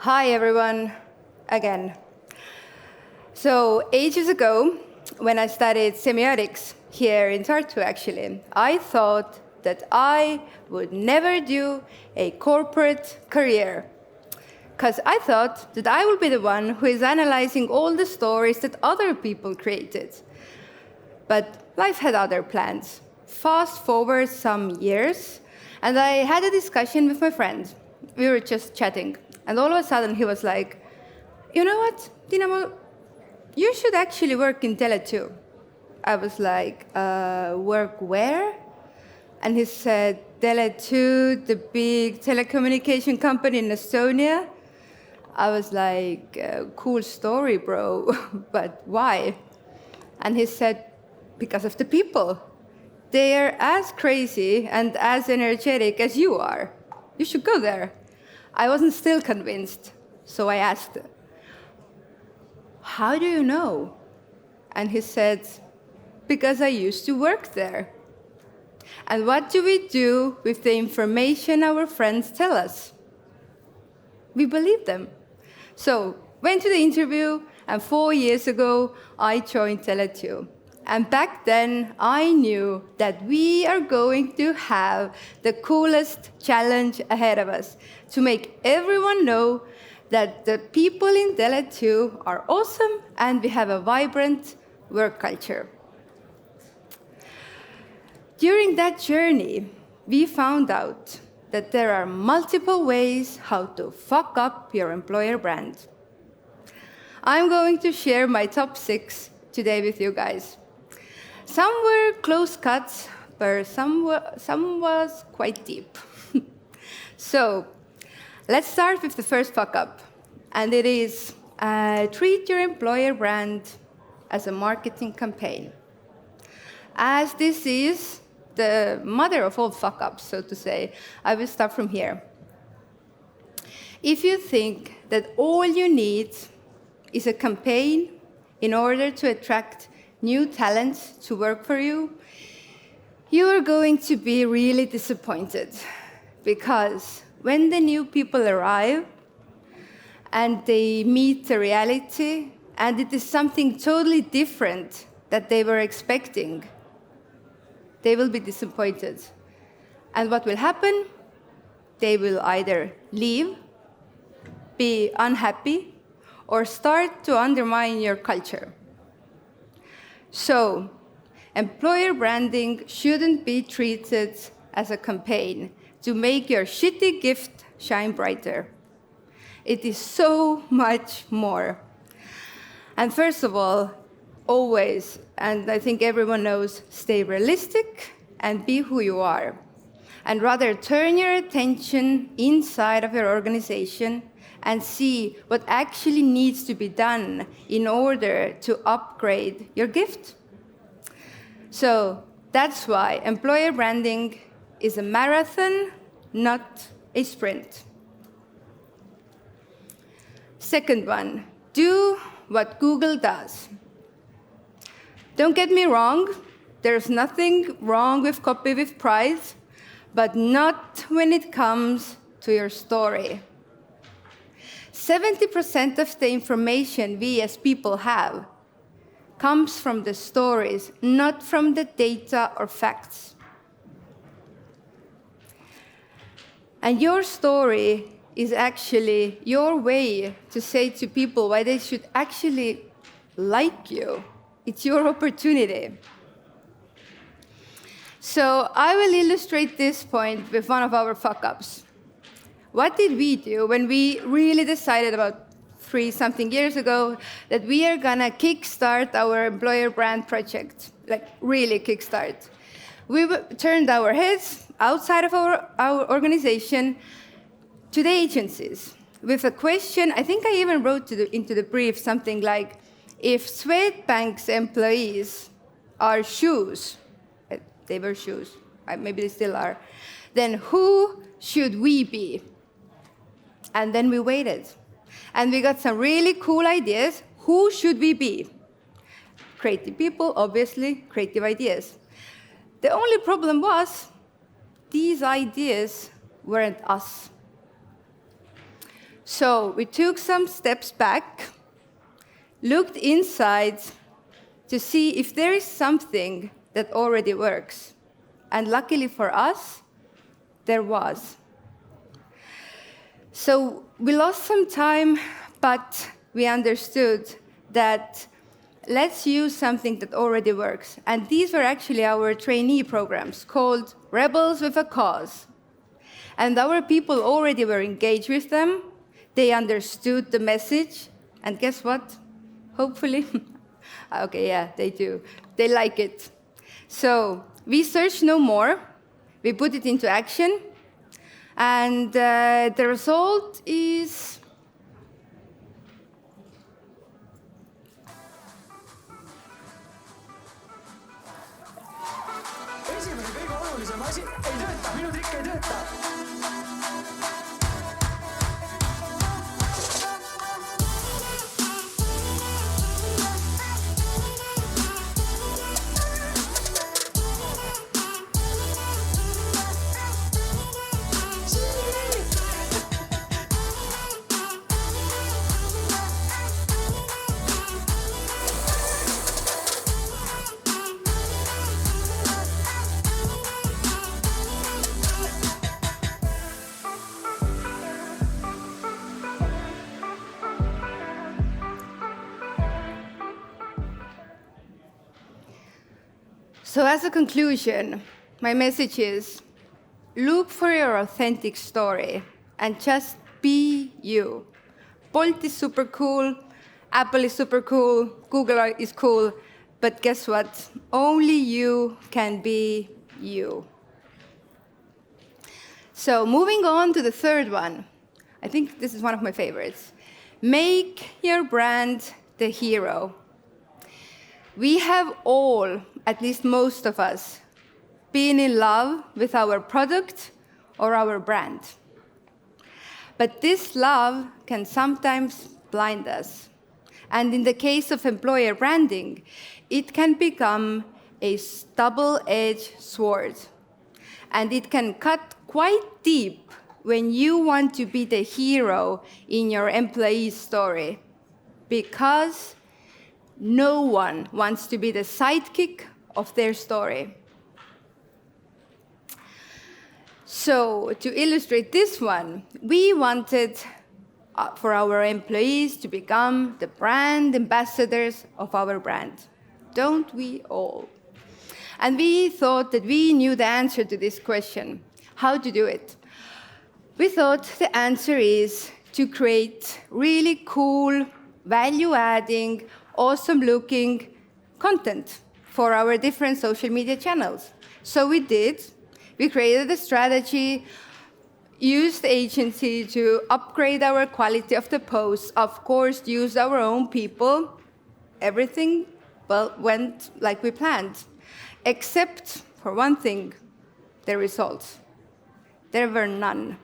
Hi, everyone, again. So, ages ago, when I studied semiotics here in Tartu, actually, I thought that I would never do a corporate career. Because I thought that I would be the one who is analyzing all the stories that other people created. But life had other plans. Fast forward some years, and I had a discussion with my friend. We were just chatting. And all of a sudden, he was like, you know what, Tiina-Mall, you should actually work in Tele2. I was like, work where? And he said, Tele2, the big telecommunication company in Estonia. I was like, cool story, bro, but why? And he said, because of the people. They are as crazy and as energetic as you are. You should go there. I wasn't still convinced, so I asked, how do you know? And he said, because I used to work there. And what do we do with the information our friends tell us? We believe them. So, went to the interview, and 4 years ago, I joined Tele2. And back then, I knew that we are going to have the coolest challenge ahead of us to make everyone know that the people in Tele2 are awesome and we have a vibrant work culture. During that journey, we found out that there are multiple ways how to fuck up your employer brand. I'm going to share my top 6 today with you guys. Some were close cuts, but some was quite deep. So, let's start with the first fuck up, and it is treat your employer brand as a marketing campaign. As this is the mother of all fuck ups, so to say, I will start from here. If you think that all you need is a campaign in order to attract new talents to work for you, you are going to be really disappointed. Because when the new people arrive and they meet the reality, and it is something totally different that they were expecting, they will be disappointed. And what will happen? They will either leave, be unhappy, or start to undermine your culture. So, employer branding shouldn't be treated as a campaign to make your shitty gift shine brighter. It is so much more. And first of all, always, and I think everyone knows, stay realistic and be who you are. And rather turn your attention inside of your organization and see what actually needs to be done in order to upgrade your gift. So that's why employer branding is a marathon, not a sprint. Second one, do what Google does. Don't get me wrong, there's nothing wrong with copy with price, but not when it comes to your story. 70% of the information we as people have comes from the stories, not from the data or facts. And your story is actually your way to say to people why they should actually like you. It's your opportunity. So I will illustrate this point with one of our fuck-ups. What did we do when we really decided about 3-something years ago that we are gonna kickstart our employer brand project, like really kickstart? We turned our heads outside of our organization to the agencies with a question. I think I even wrote into the brief something like, if Swedbank's employees are shoes, they were shoes, maybe they still are, then who should we be? And then we waited. And we got some really cool ideas. Who should we be? Creative people, obviously, creative ideas. The only problem was these ideas weren't us. So we took some steps back, looked inside to see if there is something that already works. And luckily for us, there was. So we lost some time, but we understood that let's use something that already works. And these were actually our trainee programs called Rebels with a Cause. And our people already were engaged with them. They understood the message. And guess what? Hopefully. Okay, yeah, they do. They like it. So we searched no more. We put it into action. And the result is esimene kõige olulisem asi ei tööta, minu trikk ei tööta. So as a conclusion, my message is, look for your authentic story and just be you. Bolt is super cool, Apple is super cool, Google is cool, but guess what? Only you can be you. So moving on to the third one, I think this is one of my favorites. Make your brand the hero. We have all, at least most of us, been in love with our product or our brand. But this love can sometimes blind us. And in the case of employer branding, it can become a double-edged sword. And it can cut quite deep when you want to be the hero in your employee's story. Because no one wants to be the sidekick of their story. So to illustrate this one, we wanted for our employees to become the brand ambassadors of our brand. Don't we all? And we thought that we knew the answer to this question, how to do it. We thought the answer is to create really cool, value-adding, awesome-looking content for our different social media channels. So we did. We created a strategy, used agency to upgrade our quality of the posts, of course, used our own people. Everything, well, went like we planned, except for one thing, the results. There were none.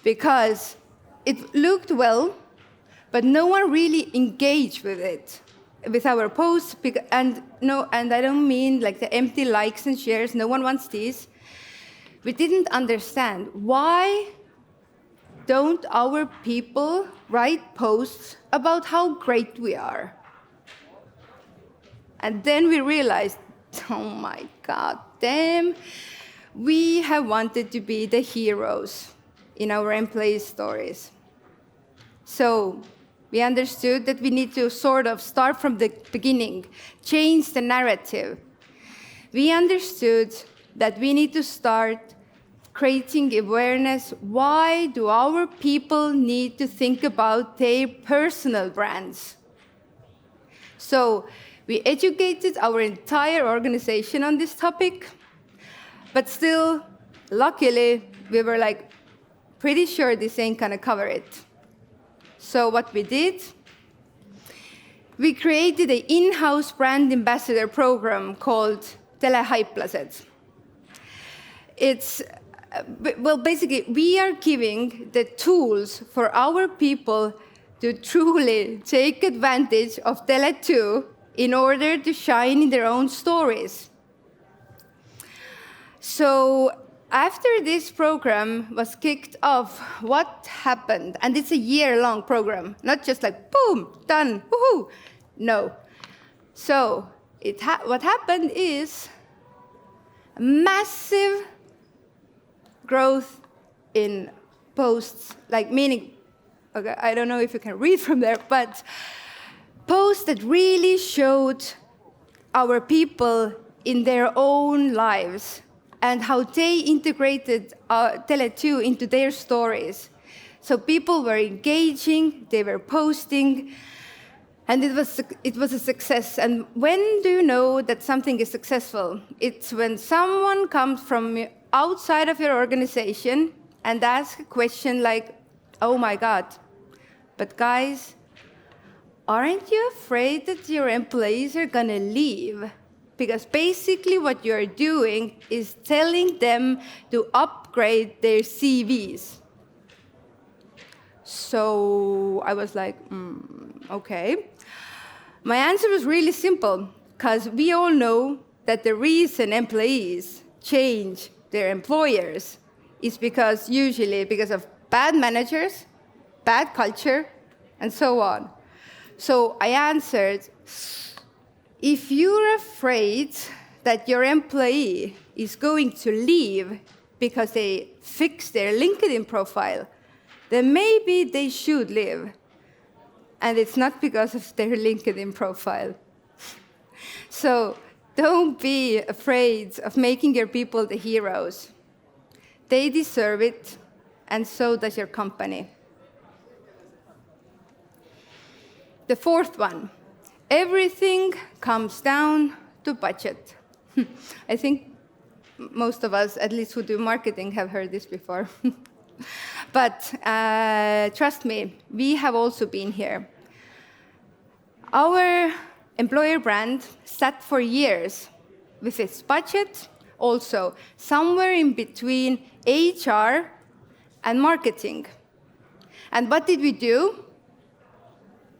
Because it looked well, but no one really engaged with it, with our posts. And I don't mean like the empty likes and shares. No one wants these. We didn't understand why don't our people write posts about how great we are. And then we realized, oh my God, damn, we have wanted to be the heroes in our employee stories. So we understood that we need to sort of start from the beginning, change the narrative. We understood that we need to start creating awareness. Why do our people need to think about their personal brands? So we educated our entire organization on this topic, but still, luckily, we were like pretty sure this ain't gonna cover it. So what we did, we created an in-house brand ambassador program called Telehaiplased. It's, well, basically, we are giving the tools for our people to truly take advantage of Tele2 in order to shine in their own stories. So After this program was kicked off, what happened? And it's a year-long program, not just like, boom, done, woohoo. No. So what happened is massive growth in posts, like meaning, okay, I don't know if you can read from there, but posts that really showed our people in their own lives and how they integrated Tele2 into their stories. So people were engaging, they were posting, and it was a success. And when do you know that something is successful? It's when someone comes from outside of your organization and asks a question like, oh my God, but guys, aren't you afraid that your employees are gonna leave? Because basically what you're doing is telling them to upgrade their CVs. So I was like, okay. My answer was really simple, because we all know that the reason employees change their employers is usually because of bad managers, bad culture, and so on. So I answered, if you're afraid that your employee is going to leave because they fixed their LinkedIn profile, then maybe they should leave. And it's not because of their LinkedIn profile. So don't be afraid of making your people the heroes. They deserve it, and so does your company. The fourth one. Everything comes down to budget. I think most of us, at least who do marketing, have heard this before. But trust me, we have also been here. Our employer brand sat for years with its budget also somewhere in between HR and marketing. And what did we do?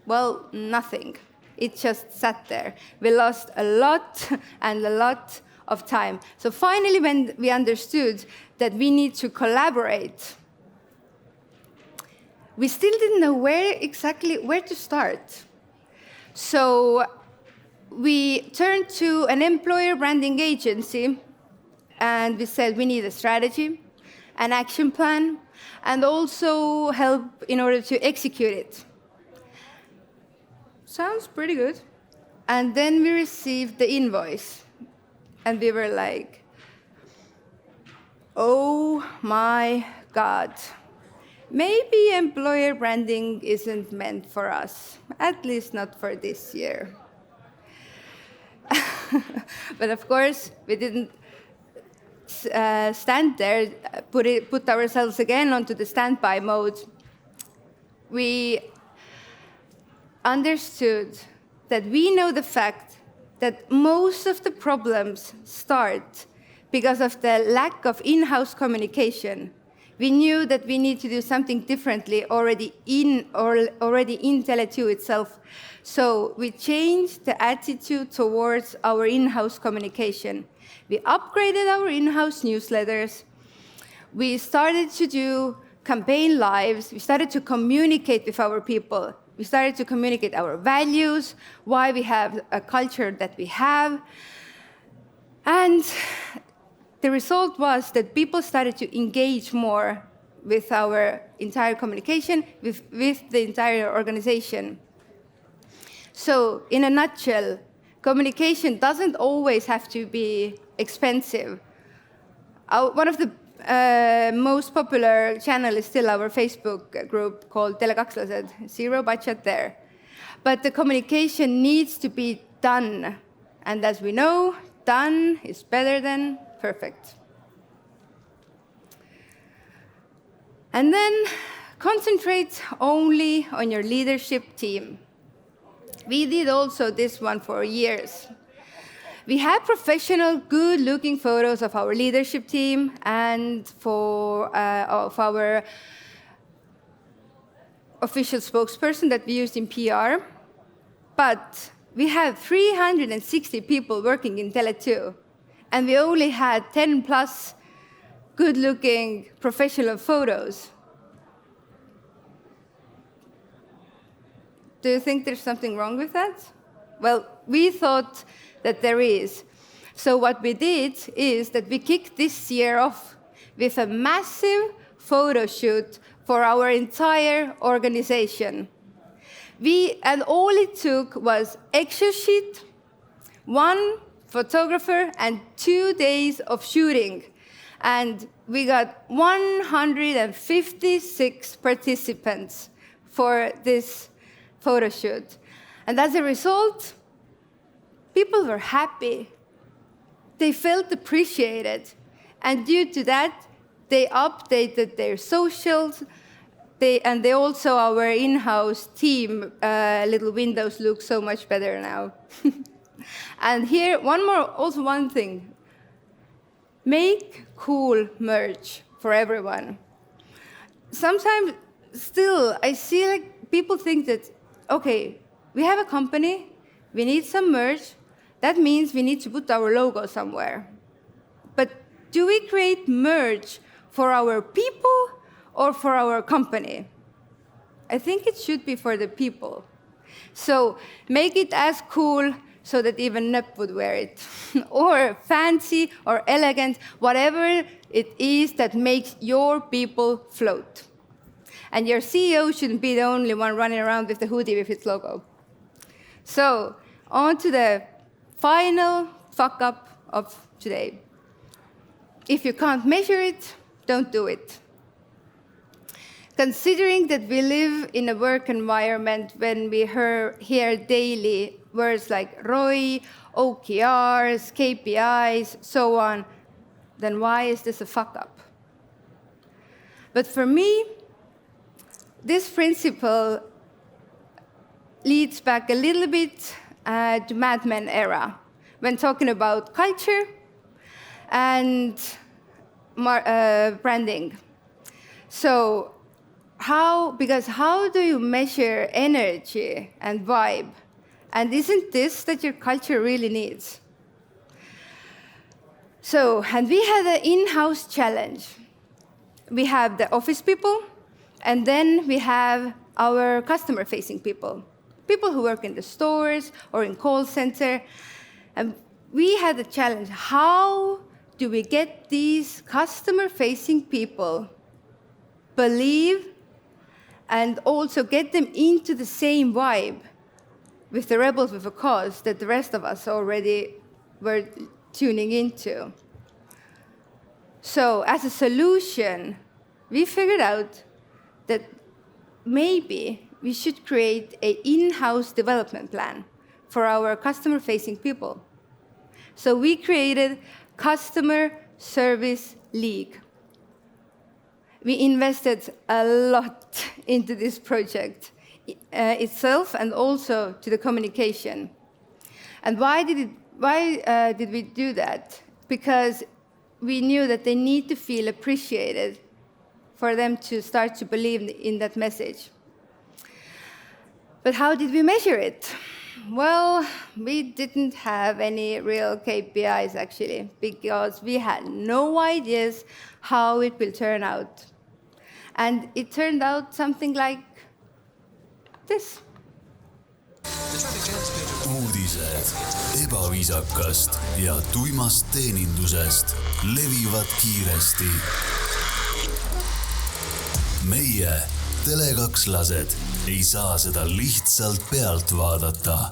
Well, nothing. It just sat there. We lost a lot and a lot of time. So finally, when we understood that we need to collaborate, we still didn't know exactly where to start. So we turned to an employer branding agency, and we said we need a strategy, an action plan, and also help in order to execute it. Sounds pretty good. And then we received the invoice, and we were like, oh my God. Maybe employer branding isn't meant for us, at least not for this year. But of course, we didn't stand there, put ourselves again onto the standby mode. We understood that we know the fact that most of the problems start because of the lack of in-house communication. We knew that we need to do something differently already in Tele2 itself. So we changed the attitude towards our in-house communication. We upgraded our in-house newsletters. We started to do campaign lives. We started to communicate with our people. We started to communicate our values, why we have a culture that we have. And the result was that people started to engage more with our entire communication, with the entire organization. So in a nutshell, communication doesn't always have to be expensive. One of the most popular channel is still our Facebook group called Tele2lased, zero budget there. But the communication needs to be done. And as we know, done is better than perfect. And then concentrate only on your leadership team. We did also this one for years. We had professional, good-looking photos of our leadership team and of our official spokesperson that we used in PR. But we had 360 people working in Tele2, and we only had 10 plus good-looking professional photos. Do you think there's something wrong with that? Well, we thought that there is. So what we did is that we kicked this year off with a massive photo shoot for our entire organization. And all it took was Excel sheet, one photographer, and 2 days of shooting. And we got 156 participants for this photo shoot. And as a result, people were happy. They felt appreciated. And due to that, they updated their socials. They also, our in-house team, little windows look so much better now. And here, one thing. Make cool merch for everyone. Sometimes, still, I see like people think that, okay, we have a company, we need some merch, that means we need to put our logo somewhere. But do we create merch for our people or for our company? I think it should be for the people. So make it as cool so that even Nöp would wear it. Or fancy or elegant, whatever it is that makes your people float. And your CEO shouldn't be the only one running around with the hoodie with its logo. So on to the final fuck up of today. If you can't measure it, don't do it. Considering that we live in a work environment when we hear daily words like ROI, OKRs, KPIs, so on, then why is this a fuck up? But for me, this principle leads back a little bit to Mad Men era, when talking about culture and branding. So how do you measure energy and vibe? And isn't this that your culture really needs? So, and we had an in-house challenge. We have the office people, and then we have our customer-facing people who work in the stores or in call center. And we had a challenge. How do we get these customer-facing people believe and also get them into the same vibe with the Rebels with a Cause that the rest of us already were tuning into? So as a solution, we figured out that maybe we should create an in-house development plan for our customer-facing people. So we created Customer Service League. We invested a lot into this project itself and also to the communication. And why did we do that? Because we knew that they need to feel appreciated for them to start to believe in that message. But how did we measure it? Well, we didn't have any real KPIs actually, because we had no ideas how it will turn out. And it turned out something like this. Uudised ebaviisakast ja tuimast teenindusest levivad kiiresti. Meie telekakslased ei saa seda lihtsalt pealt vaadata.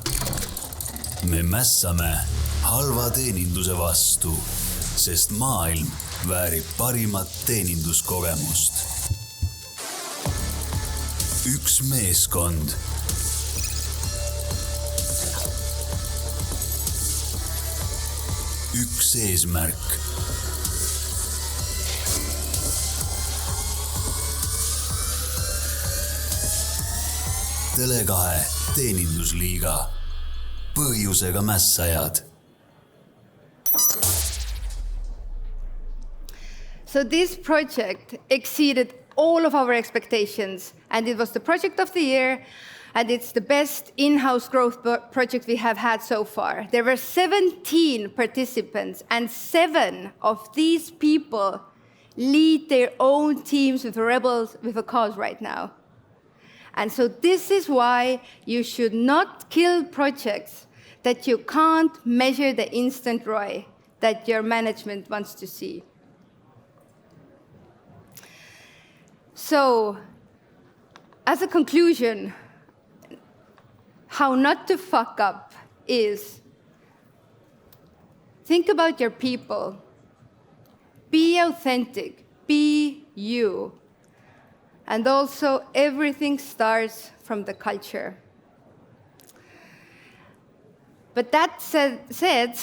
Me mässame halva teeninduse vastu, sest maailm väärib parimat teeninduskogemust. Üks meeskond. Üks eesmärk. Tele2 teenindusliiga. Põhjusega mässajad. So this project exceeded all of our expectations, and it was the project of the year, and it's the best in-house growth project we have had so far. There were 17 participants, and 7 of these people lead their own teams with rebels with a cause right now. And so this is why you should not kill projects that you can't measure the instant ROI that your management wants to see. So, as a conclusion, how not to fuck up is think about your people. Be authentic. Be you. And also, everything starts from the culture. But that said,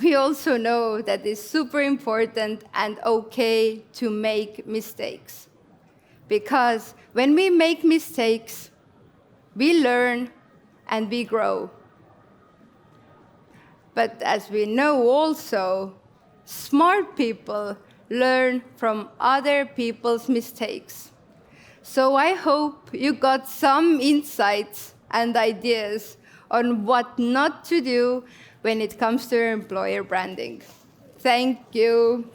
we also know that it's super important and okay to make mistakes. Because when we make mistakes, we learn and we grow. But as we know also, smart people learn from other people's mistakes. So I hope you got some insights and ideas on what not to do when it comes to employer branding. Thank you.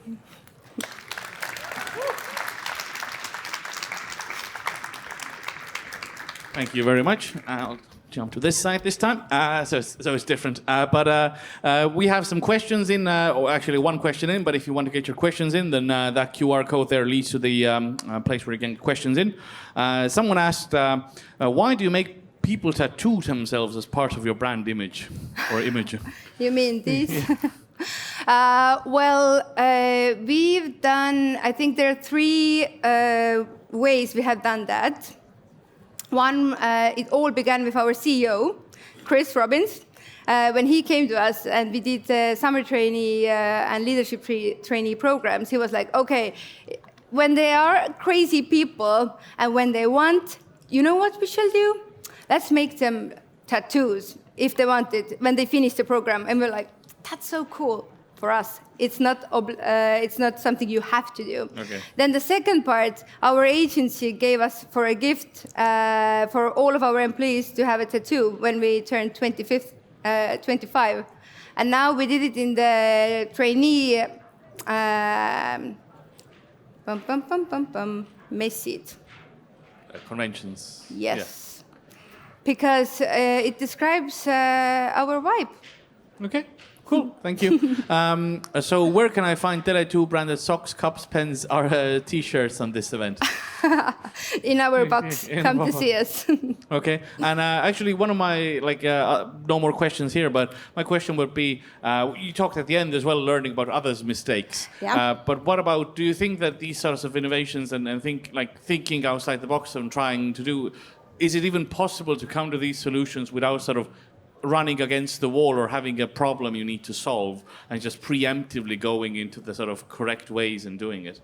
Thank you very much. I'll jump to this side this time. So it's different. But we have some questions in, or actually one question in, but if you want to get your questions in, then that QR code there leads to the place where you can get questions in. Someone asked, why do you make people tattoo themselves as part of your brand image or image? You mean these? We've done, I think there are 3 ways we have done that. One, it all began with our CEO, Chris Robbins, when he came to us and we did summer trainee and leadership trainee programs. He was like, okay, when they are crazy people and when they want, you know what we shall do? Let's make them tattoos if they want it when they finish the program. And we're like, that's so cool for us. It's not something you have to do. Okay. Then the second part, our agency gave us for a gift for all of our employees to have a tattoo when we turned 25. And now we did it in the trainee message. Conventions. Yes. Yeah. Because it describes our vibe. Okay. Cool, thank you. So where can I find Tele2 branded socks, cups, pens, or T-shirts on this event? In our box. Come to see us. Okay, and actually one of my, no more questions here, but my question would be, you talked at the end as well, learning about others' mistakes. Yeah. But what about, do you think that these sorts of innovations and thinking outside the box and trying to do, is it even possible to come to these solutions without sort of running against the wall or having a problem you need to solve and just preemptively going into the sort of correct ways and doing it?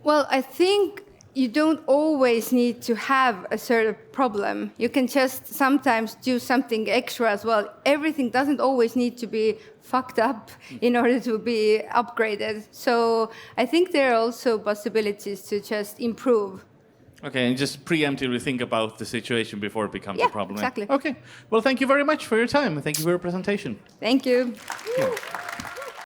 Well, I think you don't always need to have a certain problem. You can just sometimes do something extra as well. Everything doesn't always need to be fucked up in order to be upgraded. So I think there are also possibilities to just improve. Okay, and just preemptively think about the situation before it becomes a problem. Exactly. Okay. Well, thank you very much for your time. Thank you for your presentation. Thank you. Thank you.